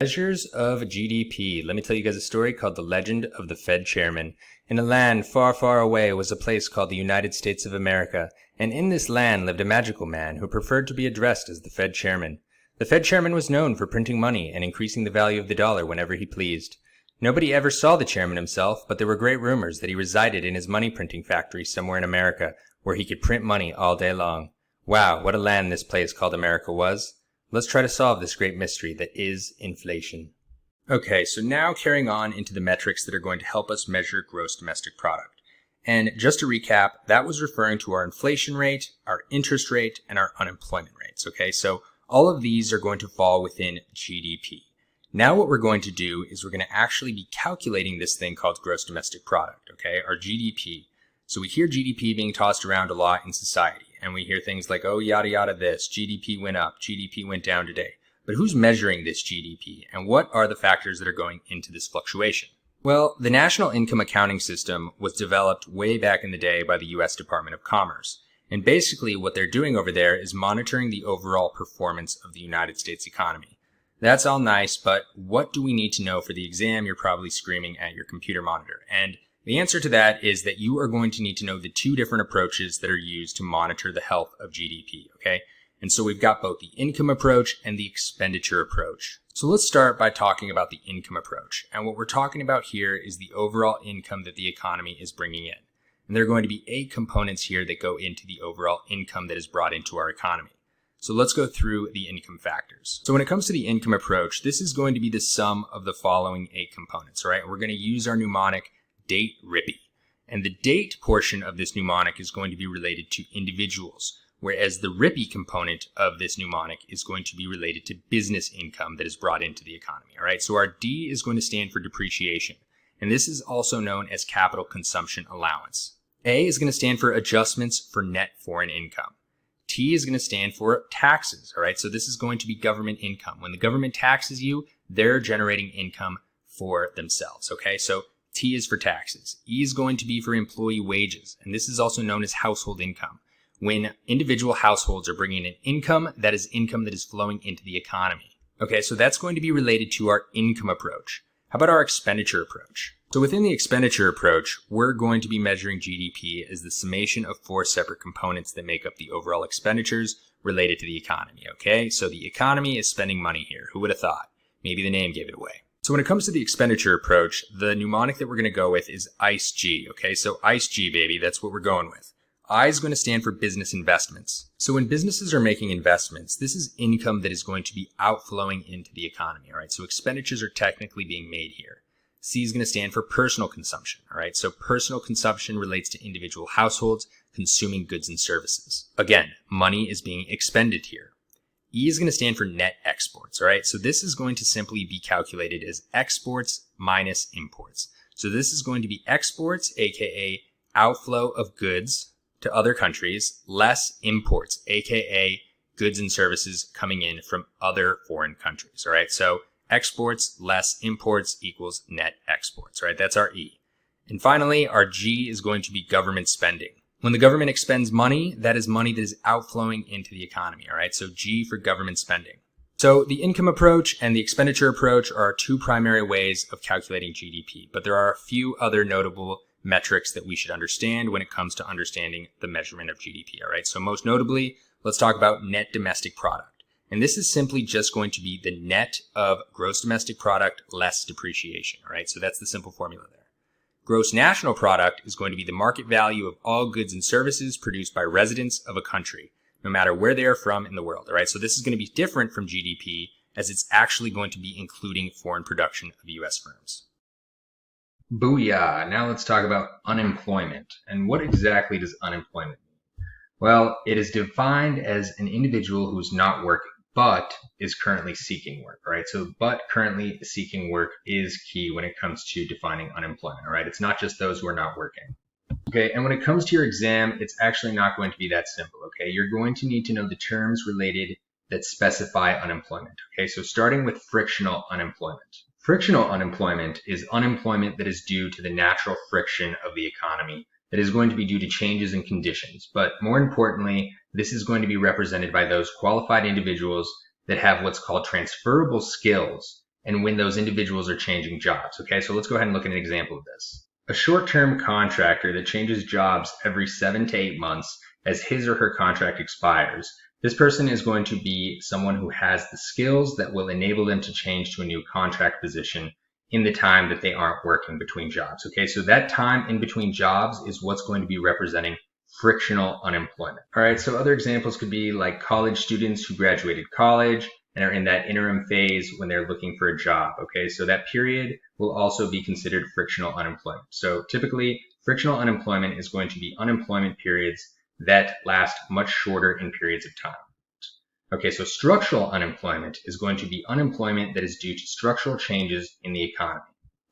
Measures of GDP. Let me tell you guys a story called The Legend of the Fed Chairman. In a land far, far away was a place called the United States of America, and in this land lived a magical man who preferred to be addressed as the Fed Chairman. The Fed Chairman was known for printing money and increasing the value of the dollar whenever he pleased. Nobody ever saw the chairman himself, but there were great rumors that he resided in his money printing factory somewhere in America, where he could print money all day long. Wow, what a land this place called America was. Let's try to solve this great mystery that is inflation. Okay, so now carrying on into the metrics that are going to help us measure gross domestic product. And just to recap, that was referring to our inflation rate, our interest rate, and our unemployment rates. Okay, so all of these are going to fall within GDP. Now what we're going to do is we're going to actually be calculating this thing called gross domestic product, okay, our GDP. So we hear GDP being tossed around a lot in society. And we hear things like, oh, yada, yada, this, GDP went up, GDP went down today. But who's measuring this GDP? And what are the factors that are going into this fluctuation? Well, the National Income Accounting System was developed way back in the day by the U.S. Department of Commerce. And basically what they're doing over there is monitoring the overall performance of the United States economy. That's all nice, but what do we need to know for the exam? You're probably screaming at your computer monitor. And the answer to that is that you are going to need to know the two different approaches that are used to monitor the health of GDP, okay? And so we've got both the income approach and the expenditure approach. So let's start by talking about the income approach. And what we're talking about here is the overall income that the economy is bringing in. And there are going to be 8 components here that go into the overall income that is brought into our economy. So let's go through the income factors. So when it comes to the income approach, this is going to be the sum of the following 8 components, all right? We're going to use our mnemonic date RIPI. And the date portion of this mnemonic is going to be related to individuals, whereas the RIPI component of this mnemonic is going to be related to business income that is brought into the economy. All right, so our D is going to stand for depreciation, and this is also known as capital consumption allowance. A is going to stand for adjustments for net foreign income. T is going to stand for taxes. All right, so this is going to be government income. When the government taxes you, they're generating income for themselves. Okay, so T is for taxes. E is going to be for employee wages, and this is also known as household income. When individual households are bringing in income that is flowing into the economy. Okay, so that's going to be related to our income approach. How about our expenditure approach? So within the expenditure approach, we're going to be measuring GDP as the summation of 4 separate components that make up the overall expenditures related to the economy. Okay, so the economy is spending money here. Who would have thought? Maybe the name gave it away. So when it comes to the expenditure approach, the mnemonic that we're going to go with is ICE-G, okay? So ICE-G, baby, that's what we're going with. I is going to stand for business investments. So when businesses are making investments, this is income that is going to be outflowing into the economy, all right? So expenditures are technically being made here. C is going to stand for personal consumption, all right? So personal consumption relates to individual households consuming goods and services. Again, money is being expended here. E is going to stand for net exports, all right? So this is going to simply be calculated as exports minus imports. So this is going to be exports, aka outflow of goods to other countries, less imports, aka goods and services coming in from other foreign countries, all right? So exports less imports equals net exports, all right? That's our E. And finally, our G is going to be government spending. When the government expends money, that is money that is outflowing into the economy, all right? So G for government spending. So the income approach and the expenditure approach are our 2 primary ways of calculating GDP, but there are a few other notable metrics that we should understand when it comes to understanding the measurement of GDP, all right? So most notably, let's talk about net domestic product. And this is simply just going to be the net of gross domestic product less depreciation, all right? So that's the simple formula there. Gross national product is going to be the market value of all goods and services produced by residents of a country, no matter where they are from in the world, all right? So this is going to be different from GDP as it's actually going to be including foreign production of U.S. firms. Booyah! Now let's talk about unemployment. And what exactly does unemployment mean? Well, it is defined as an individual who's not working, but is currently seeking work, all right? So, but currently seeking work is key when it comes to defining unemployment, all right? It's not just those who are not working. Okay, and when it comes to your exam, it's actually not going to be that simple, okay? You're going to need to know the terms related that specify unemployment, okay? So starting with frictional unemployment. Frictional unemployment is unemployment that is due to the natural friction of the economy that is going to be due to changes in conditions. But more importantly, this is going to be represented by those qualified individuals that have what's called transferable skills and when those individuals are changing jobs. Okay, so let's go ahead and look at an example of this. A short-term contractor that changes jobs every 7 to 8 months as his or her contract expires. This person is going to be someone who has the skills that will enable them to change to a new contract position in the time that they aren't working between jobs. Okay, so that time in between jobs is what's going to be representing frictional unemployment. All right, so other examples could be like college students who graduated college and are in that interim phase when they're looking for a job. Okay, so that period will also be considered frictional unemployment. So typically, frictional unemployment is going to be unemployment periods that last much shorter in periods of time. Okay, so structural unemployment is going to be unemployment that is due to structural changes in the economy.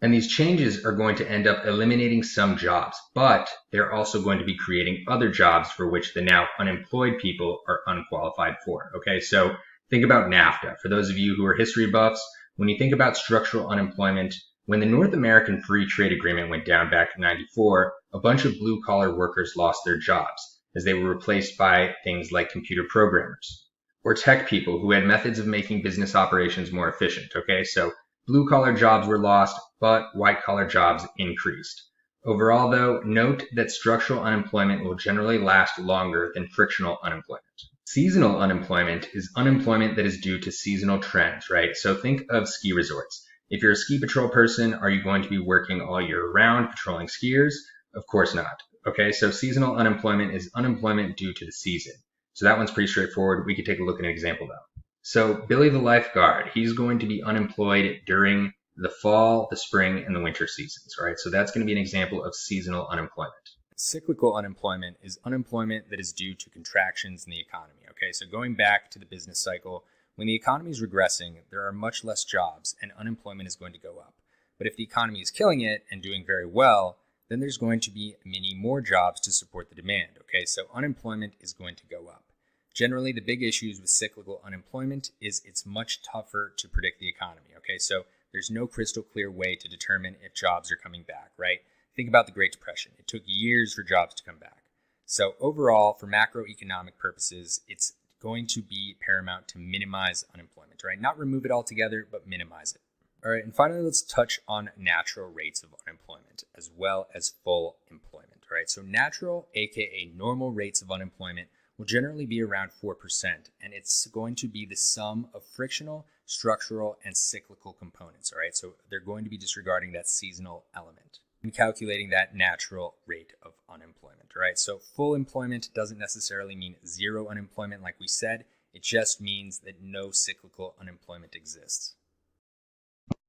And these changes are going to end up eliminating some jobs, but they're also going to be creating other jobs for which the now unemployed people are unqualified for. Okay, so think about NAFTA. For those of you who are history buffs, when you think about structural unemployment, when the North American Free Trade Agreement went down back in '94, a bunch of blue-collar workers lost their jobs as they were replaced by things like computer programmers or tech people who had methods of making business operations more efficient. Okay, so blue-collar jobs were lost, but white-collar jobs increased. Overall, though, note that structural unemployment will generally last longer than frictional unemployment. Seasonal unemployment is unemployment that is due to seasonal trends, right? So think of ski resorts. If you're a ski patrol person, are you going to be working all year round patrolling skiers? Of course not. Okay, so seasonal unemployment is unemployment due to the season. So that one's pretty straightforward. We could take a look at an example though. So Billy the lifeguard, he's going to be unemployed during the fall, the spring, and the winter seasons, right? So that's going to be an example of seasonal unemployment. Cyclical unemployment is unemployment that is due to contractions in the economy, okay? So going back to the business cycle, when the economy is regressing, there are much less jobs and unemployment is going to go up. But if the economy is killing it and doing very well, then there's going to be many more jobs to support the demand, okay? So unemployment is going to go up. Generally, the big issues with cyclical unemployment is it's much tougher to predict the economy, okay? So there's no crystal clear way to determine if jobs are coming back, right? Think about the Great Depression. It took years for jobs to come back. So overall, for macroeconomic purposes, it's going to be paramount to minimize unemployment, right? Not remove it altogether, but minimize it. All right, and finally, let's touch on natural rates of unemployment as well as full employment, right? So natural, aka normal rates of unemployment, will generally be around 4%, and it's going to be the sum of frictional, structural, and cyclical components, all right? So they're going to be disregarding that seasonal element and calculating that natural rate of unemployment, all right? So full employment doesn't necessarily mean zero unemployment like we said. It just means that no cyclical unemployment exists.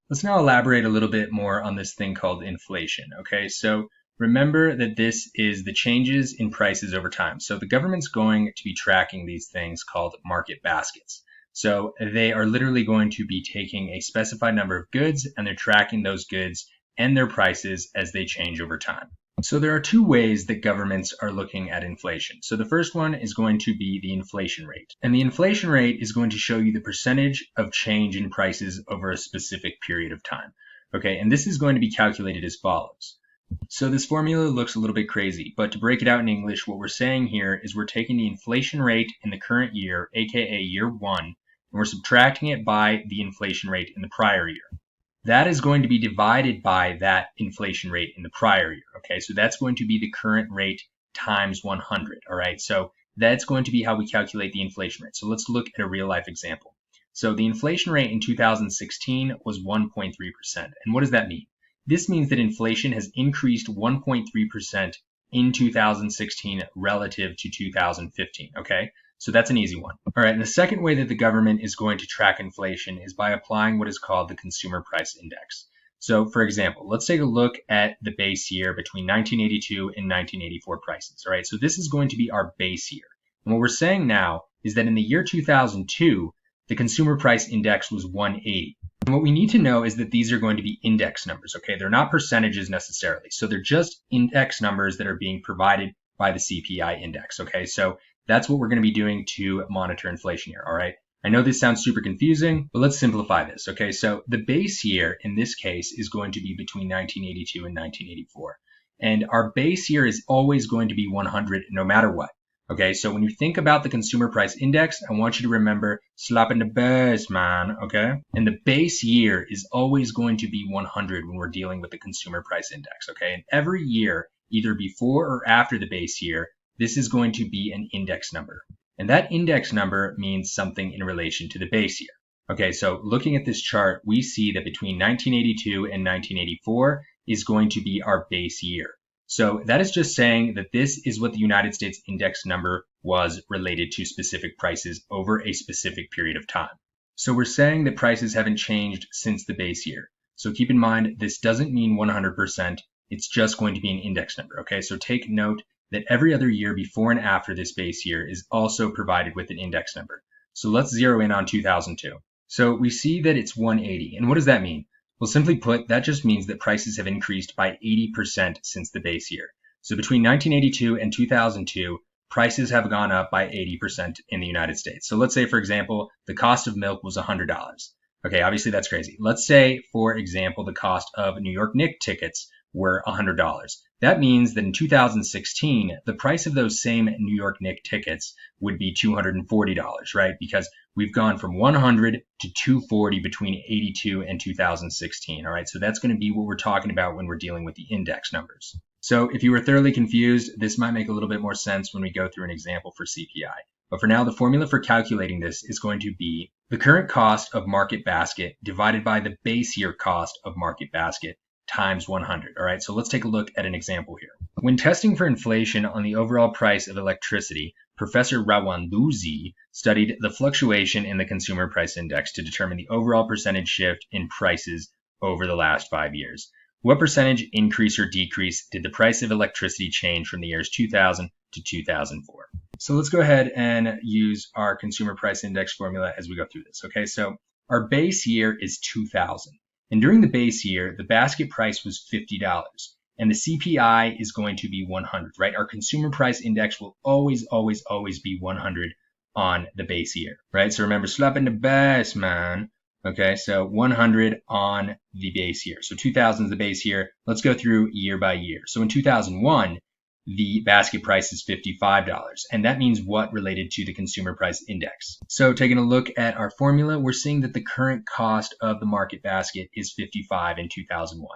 Let's now elaborate a little bit more on this thing called inflation, okay? So remember that this is the changes in prices over time. So the government's going to be tracking these things called market baskets. So they are literally going to be taking a specified number of goods and they're tracking those goods and their prices as they change over time. So there are two ways that governments are looking at inflation. So the first one is going to be the inflation rate. And the inflation rate is going to show you the percentage of change in prices over a specific period of time. Okay, and this is going to be calculated as follows. So this formula looks a little bit crazy, but to break it out in English, what we're saying here is we're taking the inflation rate in the current year, aka year one, and we're subtracting it by the inflation rate in the prior year. That is going to be divided by that inflation rate in the prior year, okay? So that's going to be the current rate times 100, all right? So that's going to be how we calculate the inflation rate. So let's look at a real life example. So the inflation rate in 2016 was 1.3%. And what does that mean? This means that inflation has increased 1.3% in 2016 relative to 2015, okay? So that's an easy one. All right, and the second way that the government is going to track inflation is by applying what is called the Consumer Price Index. So for example, let's take a look at the base year between 1982 and 1984 prices, all right? So this is going to be our base year. And what we're saying now is that in the year 2002, the Consumer Price Index was 180. And what we need to know is that these are going to be index numbers, okay? They're not percentages necessarily. So they're just index numbers that are being provided by the CPI index, okay? So that's what we're going to be doing to monitor inflation here, all right? I know this sounds super confusing, but let's simplify this, okay? So the base year in this case is going to be between 1982 and 1984. And our base year is always going to be 100 no matter what, Okay, so when you think about the consumer price index, I want you to remember slapping the base, man, okay? And the base year is always going to be 100 when we're dealing with the consumer price index, okay? And every year, either before or after the base year, this is going to be an index number. And that index number means something in relation to the base year. Okay, so looking at this chart, we see that between 1982 and 1984 is going to be our base year. So that is just saying that this is what the United States index number was related to specific prices over a specific period of time. So we're saying that prices haven't changed since the base year. So keep in mind, this doesn't mean 100%. It's just going to be an index number. Okay, so take note that every other year before and after this base year is also provided with an index number. So let's zero in on 2002. So we see that it's 180. And what does that mean? Well, simply put, that just means that prices have increased by 80% since the base year. So between 1982 and 2002, prices have gone up by 80% in the United States. So let's say, for example, the cost of milk was $100. Okay, obviously that's crazy. Let's say, for example, the cost of New York Knicks tickets were $100. That means that in 2016, the price of those same New York Knicks tickets would be $240, right? Because we've gone from 100 to 240 between 82 and 2016, all right? So that's going to be what we're talking about when we're dealing with the index numbers. So if you were thoroughly confused, this might make a little bit more sense when we go through an example for CPI. But for now, the formula for calculating this is going to be the current cost of market basket divided by the base year cost of market basket times 100. All right, so let's take a look at an example here. When testing for inflation on the overall price of electricity, Professor Rawanduzi studied the fluctuation in the consumer price index to determine the overall percentage shift in prices over the last 5 years. What percentage increase or decrease did the price of electricity change from the years 2000 to 2004? So let's go ahead and use our consumer price index formula as we go through this. Okay, so our base year is 2000. And during the base year, the basket price was $50. And the CPI is going to be 100, right? Our consumer price index will always be 100 on the base year, right? So remember, slapping the base, man. Okay, so 100 on the base year. So 2000 is the base year. Let's go through year by year. So in 2001, the basket price is $55. And that means what related to the consumer price index? So taking a look at our formula, we're seeing that the current cost of the market basket is 55 in 2001.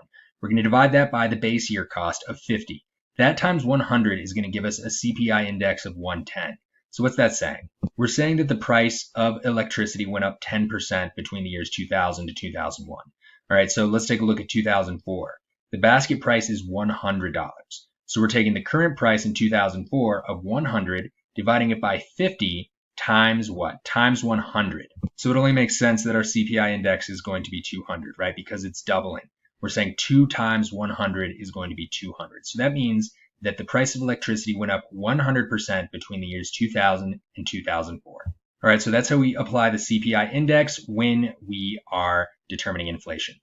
We're going to divide that by the base year cost of 50. That times 100 is going to give us a CPI index of 110. So what's that saying? We're saying that the price of electricity went up 10% between the years 2000 to 2001. All right, so let's take a look at 2004. The basket price is $100. So we're taking the current price in 2004 of 100, dividing it by 50 times what? Times 100. So it only makes sense that our CPI index is going to be 200, right? Because it's doubling. We're saying 2 times 100 is going to be 200. So that means that the price of electricity went up 100% between the years 2000 and 2004. All right, so that's how we apply the CPI index when we are determining inflation.